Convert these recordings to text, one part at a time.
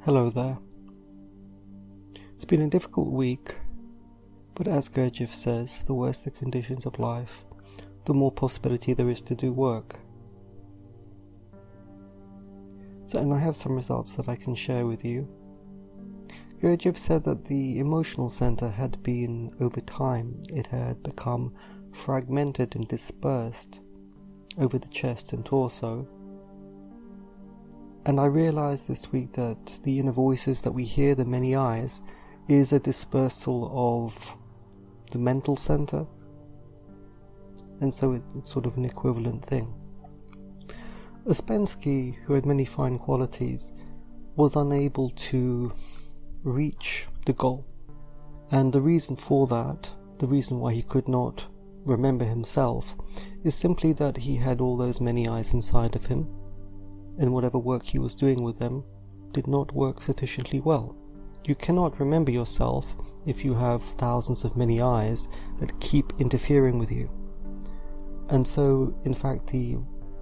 Hello there. It's been a difficult week, but as Gurdjieff says, the worse the conditions of life, the more possibility there is to do work. And I have some results that I can share with you. Gurdjieff said that the emotional center had been, over time, it had become fragmented and dispersed over the chest and torso. And I realized this week that the inner voices that we hear, the many eyes, is a dispersal of the mental center. And so it's sort of an equivalent thing. Ouspensky, who had many fine qualities, was unable to reach the goal. And the reason for that, the reason why he could not remember himself, is simply that he had all those many eyes inside of him, and whatever work he was doing with them did not work sufficiently well. You cannot remember yourself if you have thousands of many eyes that keep interfering with you. And so, in fact, the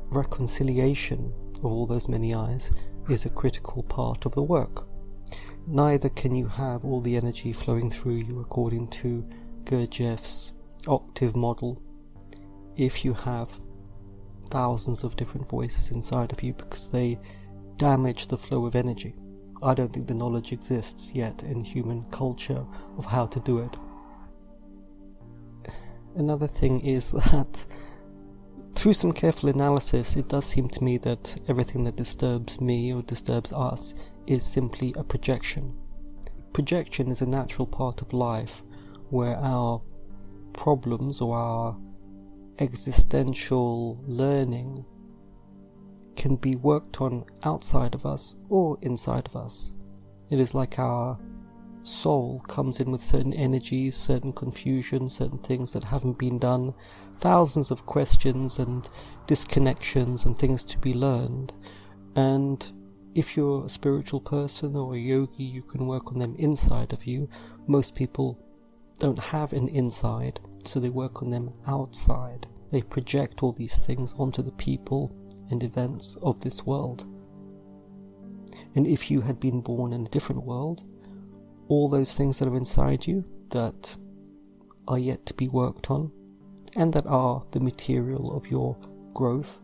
reconciliation of all those many eyes is a critical part of the work. Neither can you have all the energy flowing through you according to Gurdjieff's octave model if you have thousands of different voices inside of you, because they damage the flow of energy. I don't think the knowledge exists yet in human culture of how to do it. Another thing is that through some careful analysis, it does seem to me that everything that disturbs me or disturbs us is simply a projection. Projection is a natural part of life where our problems or our existential learning can be worked on outside of us or inside of us. It is like our soul comes in with certain energies, certain confusion, certain things that haven't been done, thousands of questions and disconnections and things to be learned. And if you're a spiritual person or a yogi, you can work on them inside of you. Most people don't have an inside, so they work on them outside. They project all these things onto the people and events of this world. And if you had been born in a different world, all those things that are inside you that are yet to be worked on and that are the material of your growth,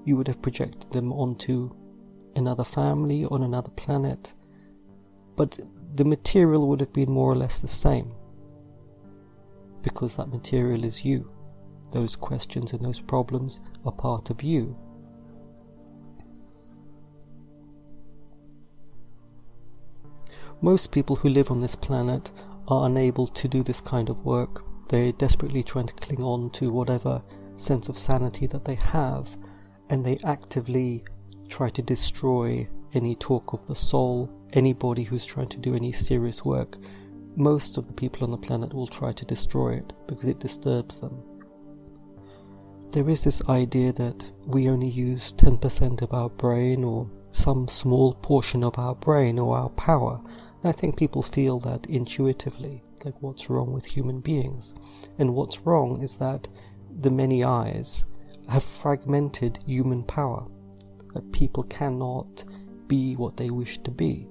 you would have projected them onto another family on another planet, but the material would have been more or less the same, because that material is you. Those questions and those problems are part of you. Most people who live on this planet are unable to do this kind of work. They're desperately trying to cling on to whatever sense of sanity that they have, and they actively try to destroy any talk of the soul. Anybody who's trying to do any serious work, most of the people on the planet will try to destroy it because it disturbs them. There is this idea that we only use 10% of our brain or some small portion of our brain or our power. And I think people feel that intuitively, like what's wrong with human beings. And what's wrong is that the many eyes have fragmented human power, that people cannot be what they wish to be.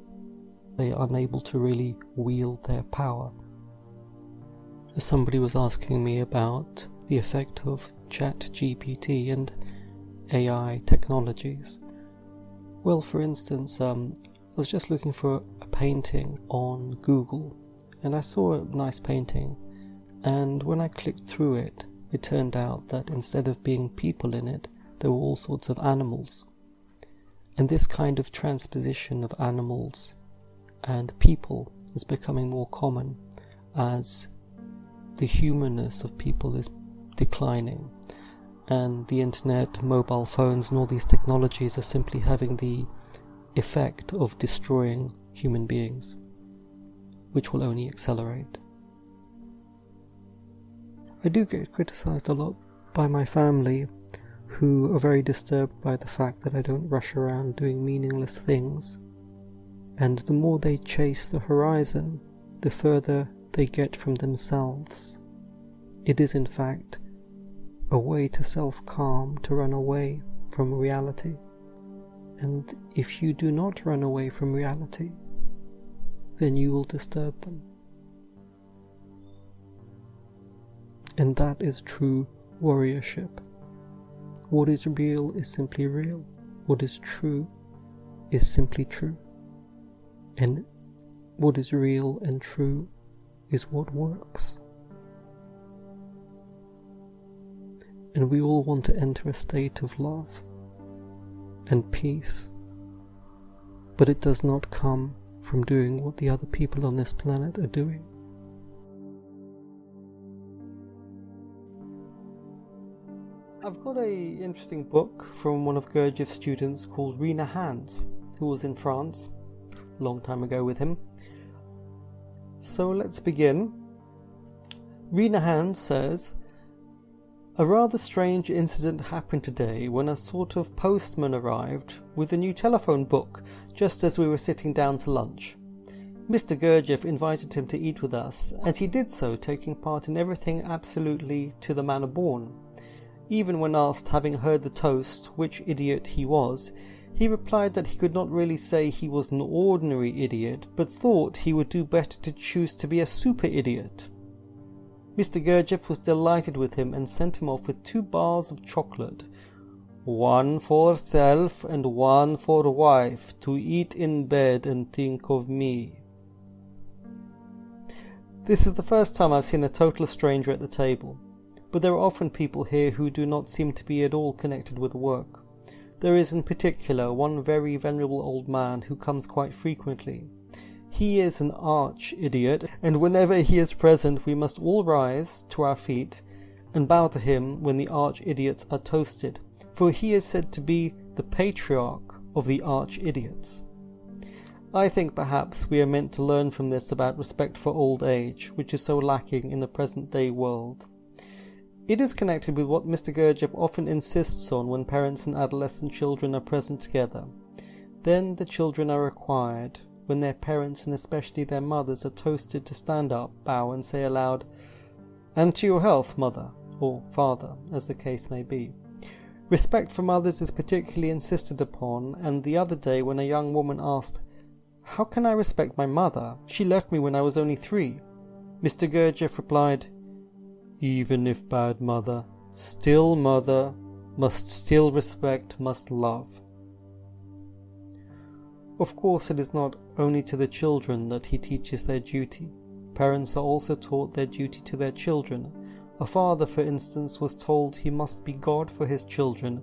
They are unable to really wield their power. Somebody was asking me about the effect of ChatGPT and AI technologies. Well, for instance, I was just looking for a painting on Google, and I saw a nice painting, and when I clicked through it, it turned out that instead of being people in it, there were all sorts of animals. And this kind of transposition of animals and people is becoming more common as the humanness of people is declining, and the internet, mobile phones and all these technologies are simply having the effect of destroying human beings, which will only accelerate. I do get criticized a lot by my family, who are very disturbed by the fact that I don't rush around doing meaningless things. And the more they chase the horizon, the further they get from themselves. It is in fact a way to self-calm, to run away from reality. And if you do not run away from reality, then you will disturb them. And that is true warriorship. What is real is simply real. What is true is simply true. And what is real and true is what works. And we all want to enter a state of love and peace, but it does not come from doing what the other people on this planet are doing. I've got an interesting book from one of Gurdjieff's students called Rina Hands, who was in France a long time ago with him. So let's begin. Rina Hands says, "A rather strange incident happened today when a sort of postman arrived with a new telephone book just as we were sitting down to lunch. Mr. Gurdjieff invited him to eat with us, and he did so, taking part in everything absolutely to the manner born. Even when asked, having heard the toast, which idiot he was, he replied that he could not really say he was an ordinary idiot, but thought he would do better to choose to be a super idiot. Mr. Gurdjieff was delighted with him and sent him off with 2 bars of chocolate, 1 for self and 1 for wife, to eat in bed and think of me." This is the first time I've seen a total stranger at the table, but there are often people here who do not seem to be at all connected with the work. There is in particular one very venerable old man who comes quite frequently. He is an arch-idiot, and whenever he is present we must all rise to our feet and bow to him when the arch-idiots are toasted, for he is said to be the patriarch of the arch-idiots. I think perhaps we are meant to learn from this about respect for old age, which is so lacking in the present-day world. It is connected with what Mr. Gurdjieff often insists on when parents and adolescent children are present together. Then the children are required, when their parents and especially their mothers are toasted, to stand up, bow and say aloud, "And to your health, mother," or father, as the case may be. Respect for mothers is particularly insisted upon, and the other day when a young woman asked, "How can I respect my mother? She left me when I was only 3. Mr. Gurdjieff replied, "Even if bad mother, must still respect, must love." Of course, it is not only to the children that he teaches their duty. Parents are also taught their duty to their children. A father, for instance, was told he must be God for his children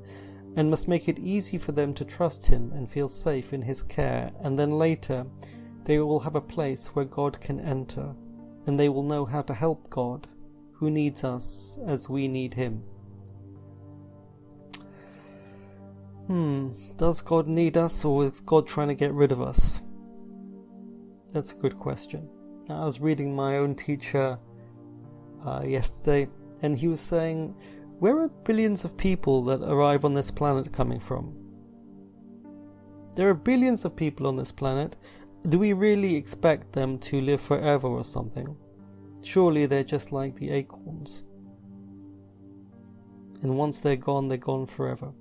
and must make it easy for them to trust him and feel safe in his care, and then later they will have a place where God can enter, and they will know how to help God, who needs us as we need him. Does God need us, or is God trying to get rid of us? That's a good question. I was reading my own teacher yesterday, and he was saying, where are billions of people that arrive on this planet coming from? There are billions of people on this planet. Do we really expect them to live forever or something? Surely they're just like the acorns. And once they're gone forever.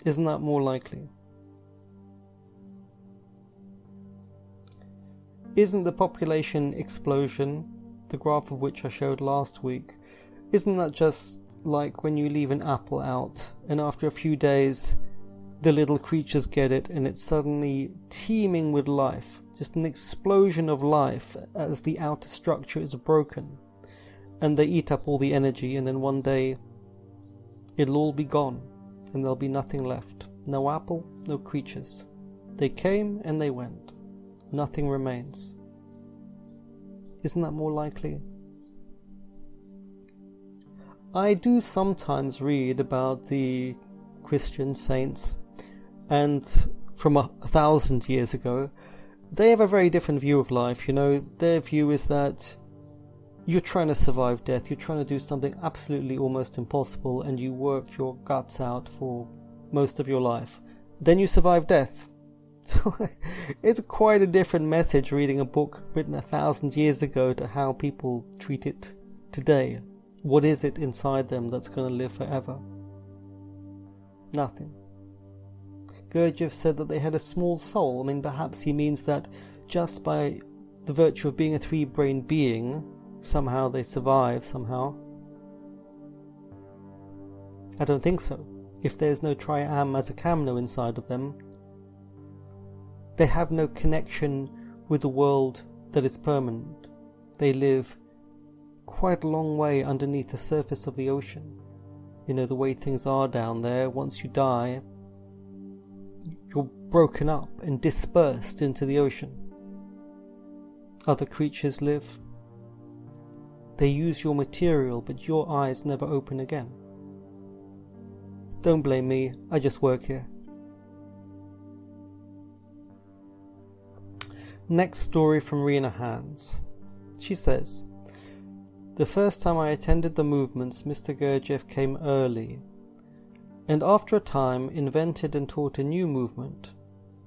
Isn't that more likely? Isn't the population explosion, the graph of which I showed last week, isn't that just like when you leave an apple out and after a few days the little creatures get it and it's suddenly teeming with life, just an explosion of life as the outer structure is broken, and they eat up all the energy, and then one day it'll all be gone and there'll be nothing left. No apple, no creatures. They came and they went. Nothing remains. Isn't that more likely? I do sometimes read about the Christian saints, and from 1,000 years ago, they have a very different view of life. You know, their view is that you're trying to survive death, you're trying to do something absolutely almost impossible, and you work your guts out for most of your life. Then you survive death. So it's quite a different message reading a book written 1,000 years ago to how people treat it today. What is it inside them that's going to live forever? Nothing. Gurdjieff said that they had a small soul. I mean, perhaps he means that just by the virtue of being a three-brained being, somehow they survive somehow? I don't think so. If there's no triam as a camno inside of them, they have no connection with the world that is permanent. They live quite a long way underneath the surface of the ocean. You know, the way things are down there, once you die, you're broken up and dispersed into the ocean. Other creatures live. They use your material, but your eyes never open again. Don't blame me, I just work here. Next story from Rina Hands. She says, "The first time I attended the movements, Mr. Gurdjieff came early, and after a time invented and taught a new movement.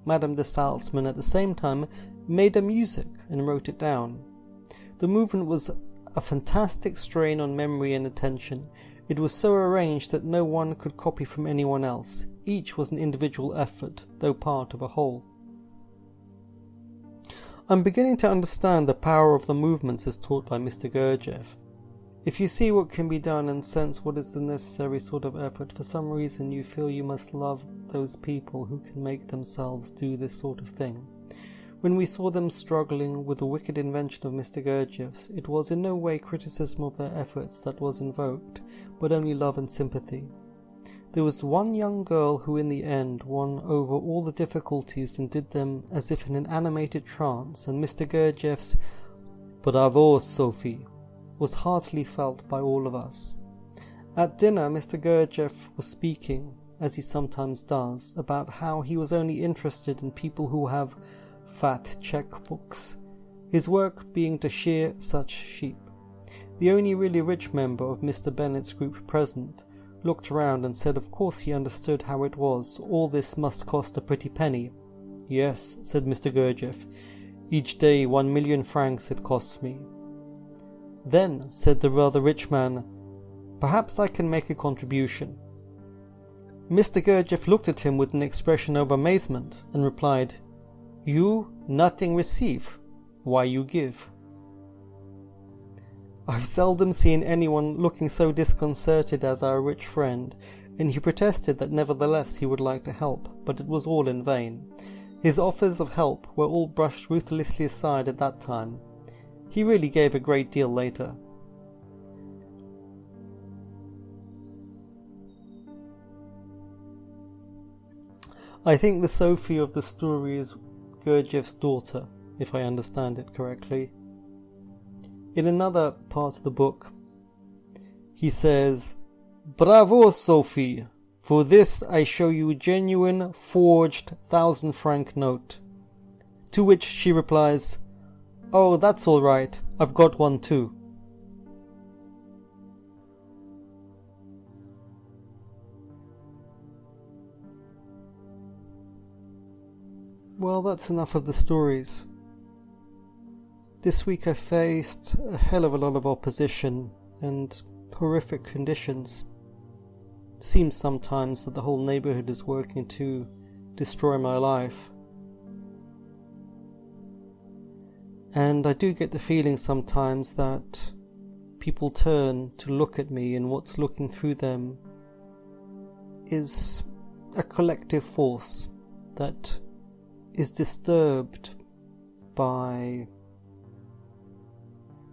Madame de Salzman at the same time made a music and wrote it down. The movement was a fantastic strain on memory and attention. It was so arranged that no one could copy from anyone else. Each was an individual effort, though part of a whole. I'm beginning to understand the power of the movements as taught by Mr. Gurdjieff. If you see what can be done and sense what is the necessary sort of effort, for some reason you feel you must love those people who can make themselves do this sort of thing. When we saw them struggling with the wicked invention of Mr. Gurdjieff's, it was in no way criticism of their efforts that was invoked, but only love and sympathy. There was one young girl who in the end won over all the difficulties and did them as if in an animated trance, and Mr. Gurdjieff's 'Bravo, Sophie' was heartily felt by all of us. At dinner, Mr. Gurdjieff was speaking, as he sometimes does, about how he was only interested in people who have fat checkbooks, his work being to shear such sheep. The only really rich member of Mr. Bennett's group present looked around and said of course he understood how it was, all this must cost a pretty penny. 'Yes,' said Mr. Gurdjieff, 'each day 1,000,000 francs it costs me.' 'Then,' said the rather rich man, 'perhaps I can make a contribution.' Mr. Gurdjieff looked at him with an expression of amazement and replied, 'You nothing receive, why you give?' I've seldom seen anyone looking so disconcerted as our rich friend, and he protested that nevertheless he would like to help, but it was all in vain. His offers of help were all brushed ruthlessly aside at that time. He really gave a great deal later. I think the Sophie of the story is Gurdjieff's daughter, if I understand it correctly. In another part of the book, he says, 'Bravo, Sophie! For this I show you genuine, forged 1,000-franc note.' To which she replies, 'Oh, that's all right, I've got one too.' Well, that's enough of the stories. This week I faced a hell of a lot of opposition and horrific conditions. It seems sometimes that the whole neighborhood is working to destroy my life. And I do get the feeling sometimes that people turn to look at me, and what's looking through them is a collective force that is disturbed by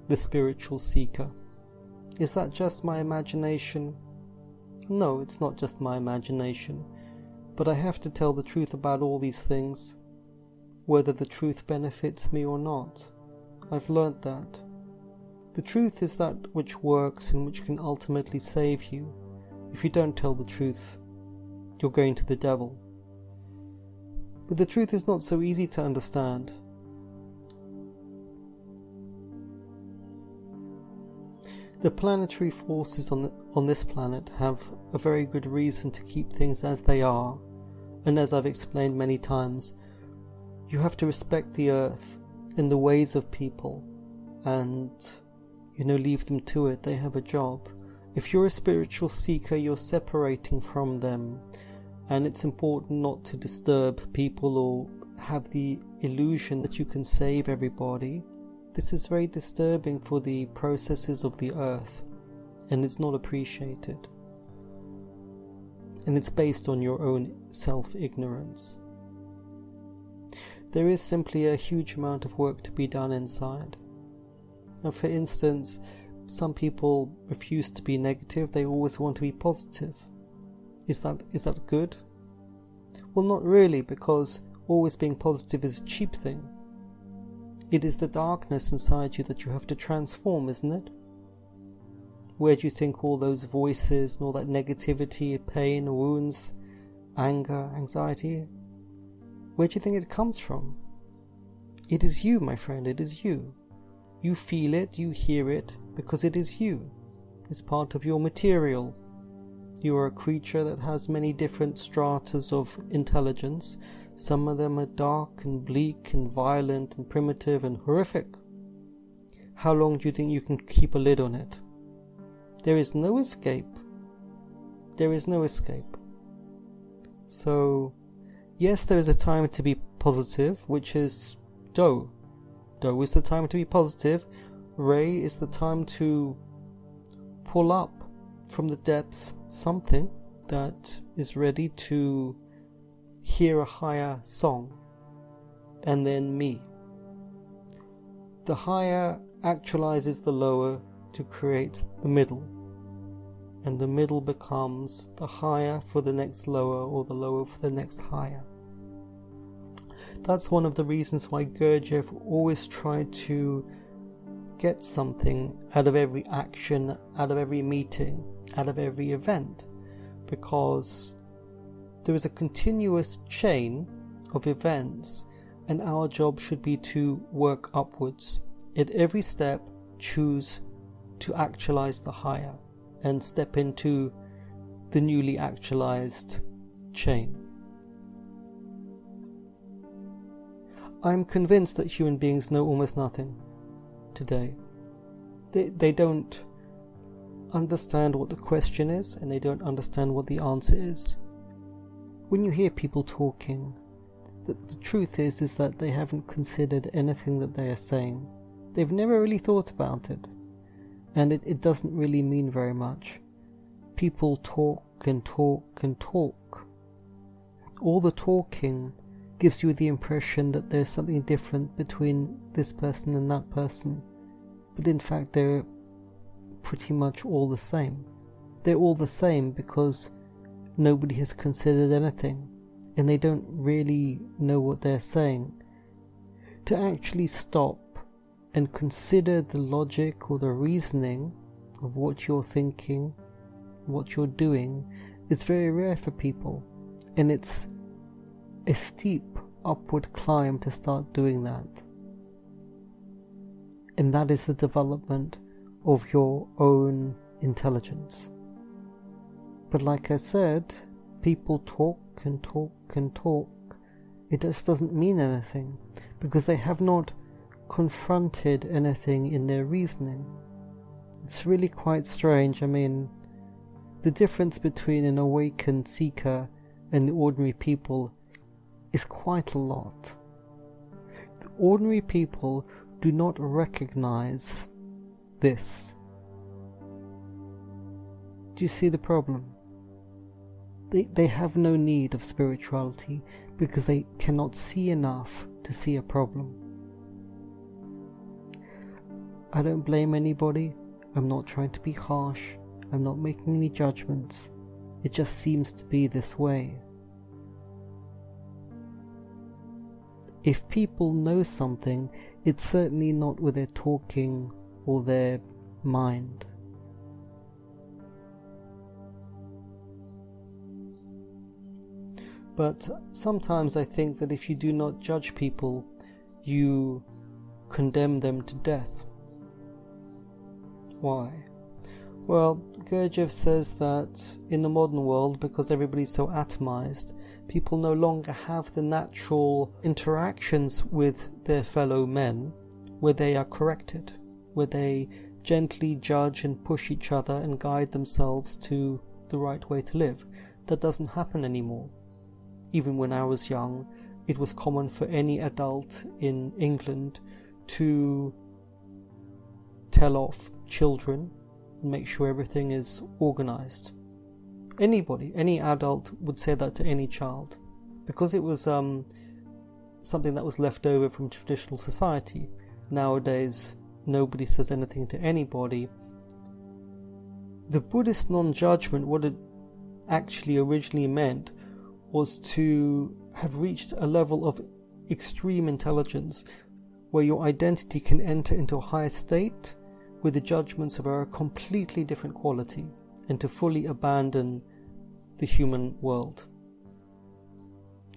the spiritual seeker. Is that just my imagination? No, it's not just my imagination, but I have to tell the truth about all these things, whether the truth benefits me or not. I've learnt that. The truth is that which works and which can ultimately save you. If you don't tell the truth, you're going to the devil. But the truth is not so easy to understand. The planetary forces on this planet have a very good reason to keep things as they are, and as I've explained many times, you have to respect the earth and the ways of people, and leave them to it. They have a job. If you're a spiritual seeker, you're separating from them, and it's important not to disturb people or have the illusion that you can save everybody. This is very disturbing for the processes of the earth, and it's not appreciated. And it's based on your own self-ignorance. There is simply a huge amount of work to be done inside. Now, for instance, some people refuse to be negative, they always want to be positive. Is that good? Well, not really, because always being positive is a cheap thing. It is the darkness inside you that you have to transform, isn't it? Where do you think all those voices and all that negativity, pain, wounds, anger, anxiety, where do you think it comes from? It is you, my friend, it is you. You feel it, you hear it, because it is you. It's part of your material. You are a creature that has many different stratas of intelligence. Some of them are dark and bleak and violent and primitive and horrific. How long do you think you can keep a lid on it? There is no escape. There is no escape. So, yes, there is a time to be positive, which is Do. Do is the time to be positive. Ray is the time to pull up from the depths something that is ready to hear a higher song. And then me. The higher actualizes the lower to create the middle. And the middle becomes the higher for the next lower, or the lower for the next higher. That's one of the reasons why Gurdjieff always tried to get something out of every action, out of every meeting, out of every event, because there is a continuous chain of events, and our job should be to work upwards. At every step, choose to actualize the higher and step into the newly actualized chain. I'm convinced that human beings know almost nothing today. They don't understand what the question is, and they don't understand what the answer is. When you hear people talking, the truth is that they haven't considered anything that they are saying. They've never really thought about it, and it doesn't really mean very much. People talk and talk and talk. All the talking gives you the impression that there's something different between this person and that person, but in fact they're pretty much all the same. They're all the same because nobody has considered anything, and they don't really know what they're saying. To actually stop and consider the logic or the reasoning of what you're thinking, what you're doing, is very rare for people, and it's a steep upward climb to start doing that. And that is the development of your own intelligence. But like I said, people talk and talk and talk. It just doesn't mean anything, because they have not confronted anything in their reasoning. It's really quite strange. I mean, the difference between an awakened seeker and ordinary people is quite a lot. The ordinary people do not recognize this. Do you see the problem? They have no need of spirituality because they cannot see enough to see a problem. I don't blame anybody. I'm not trying to be harsh. I'm not making any judgments. It just seems to be this way. If people know something, it's certainly not with their talking or their mind. But sometimes I think that if you do not judge people, you condemn them to death. Why? Well, Gurdjieff says that in the modern world, because everybody's so atomized, people no longer have the natural interactions with their fellow men where they are corrected, where they gently judge and push each other and guide themselves to the right way to live. That doesn't happen anymore. Even when I was young, it was common for any adult in England to tell off children and make sure everything is organized. Anybody, any adult would say that to any child, because it was something that was left over from traditional society. Nowadays, nobody says anything to anybody. The Buddhist non-judgment, what it actually originally meant was to have reached a level of extreme intelligence where your identity can enter into a higher state with the judgments of a completely different quality, and to fully abandon the human world.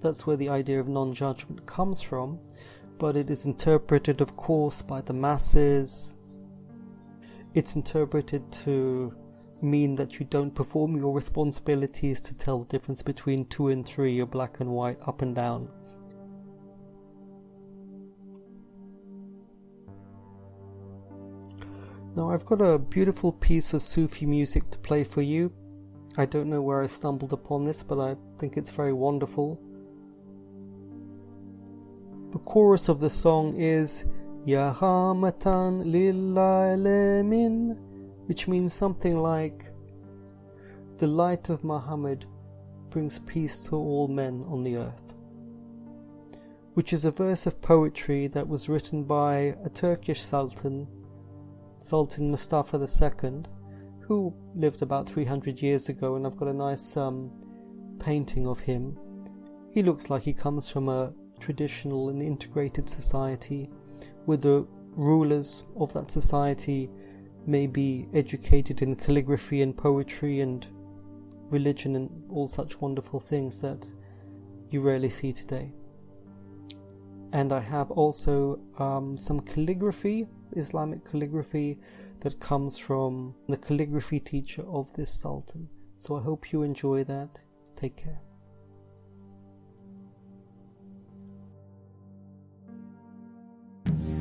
That's where the idea of non-judgment comes from, but it is interpreted, of course, by the masses. It's interpreted to mean that you don't perform your responsibilities to tell the difference between 2 and 3 or black and white, up and down. Now I've got a beautiful piece of Sufi music to play for you. I don't know where I stumbled upon this, but I think it's very wonderful. The chorus of the song is Ya Rahmeten Lil Alemin, which means something like, the light of Muhammad brings peace to all men on the earth, which is a verse of poetry that was written by a Turkish Sultan, Sultan Mustafa II, who lived about 300 years ago, and I've got a nice painting of him. He looks like he comes from a traditional and integrated society where the rulers of that society may be educated in calligraphy and poetry and religion and all such wonderful things that you rarely see today. And I have also some calligraphy, Islamic calligraphy, that comes from the calligraphy teacher of this Sultan. So I hope you enjoy that. Take care.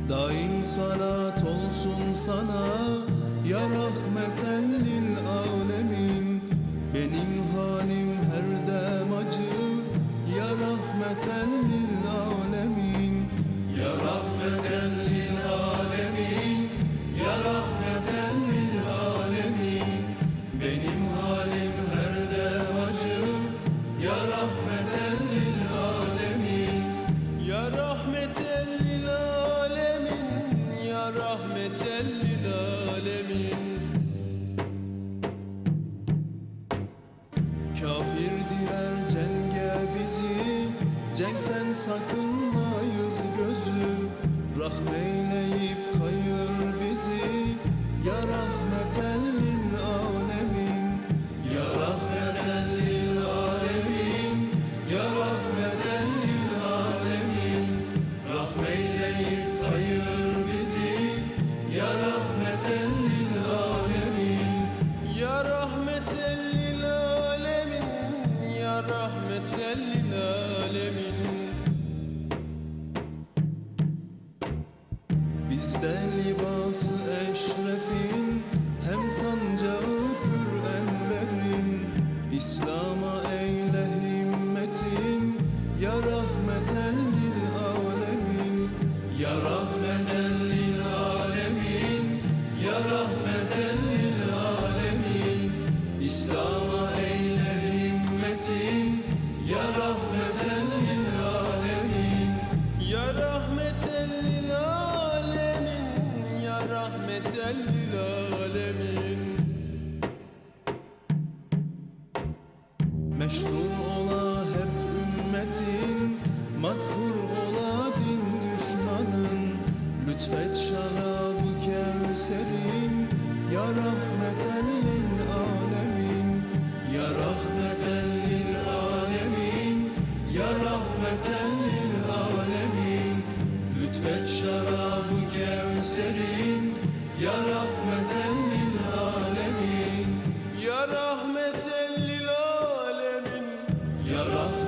Daim salat olsun sana ya rahmeten lil alemin. Benim halim her dem acı ya rahmeten lil alemin. Ya rahmeten lil alemin. Ya rahmeten lil alemin. Benim halim her dem acı ya rahmeten lil alemin. Ya rahmeten lil alemin. Ya rahmeten lil alemin. Kafir diler cenge bizi, cenkten sakınmayız gözü. Rahmeyleyip kayır bizi, ya rahmeten lil alemin. Ya rahmeten lil alemin. Ya rahmeten lil alemin. Rahmeyleyip kayır bizi, ya rahmeten lil alemin. Ya rahmeten lil alemin. Ya rahmeten lil alemin. Bizde libası eşrefin, hem sancağı pür enverin. İslam'a eyle himmetin, ya rahmeten lil alemin. Ya rahmeten lil alemin. Ya rahmeten lil alemin. İslam'a eyle himmetin, ya rahmeten lil alemin. Ya rahmeten lil alemin. Ya rahmeten lil alemin. Meşrur ola hep ümmetin, makhur ola din düşmanın. Lütfet şarabı kevserin, ya rahmeten lil alemin. Ya rahmeten lil alemin. Ya rahmeten lil alemin. Lütfet şarabı kevserin, ya rahmeten lil alemin. Ya rahmeten lil alemin. Ya rahmeten